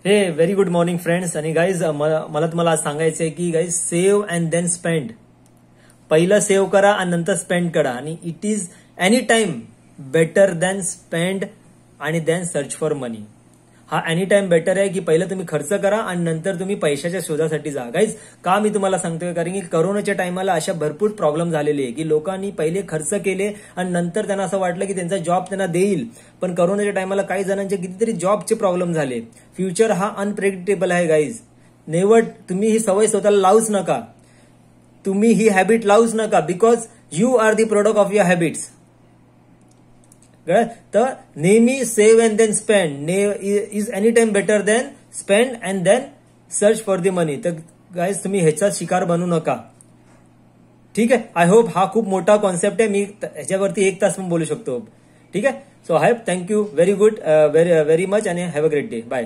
हे very good morning friends. आणि guys मला तुम्हाला आज सांगायचं आहे की guys save and then spend. पहिलं सेव्ह करा आणि नंतर स्पेंड करा. आणि it is any time better than spend आणि देन सर्च फॉर मनी. हा एनी टाइम बेटर आहे की पहिलं तुम्ही खर्च करा आणि नंतर तुम्ही पैशाच्या शोधासाठी जा. गाईज का मी तुम्हाला सांगतोय, कारण की करोनाच्या टायमाला अशा भरपूर प्रॉब्लेम झालेले आहे की लोकांनी पहिले खर्च केले आणि नंतर त्यांना असं वाटलं की त्यांचा जॉब त्यांना देईल. पण करोनाच्या टायमाला काही जणांचे कितीतरी जॉबचे प्रॉब्लेम झाले. फ्युचर हा अनप्रेडिक्टेबल आहे गाईज. नेव्हर तुम्ही ही सवय स्वतःला लावूच नका. तुम्ही ही हॅबिट लावूच नका. Because you are the product of your habits. तर नेहमी save and then spend is any time better than spend and then search for the money. तर गाईज तुम्ही ह्याचा शिकार बनू नका. ठीक आहे. आय होप हा खूप मोठा कॉन्सेप्ट आहे. मी ह्याच्यावरती 1 तास पण बोलू शकतो. ठीक आहे. So I hope. Thank you very good very much आणि have a great day. Bye.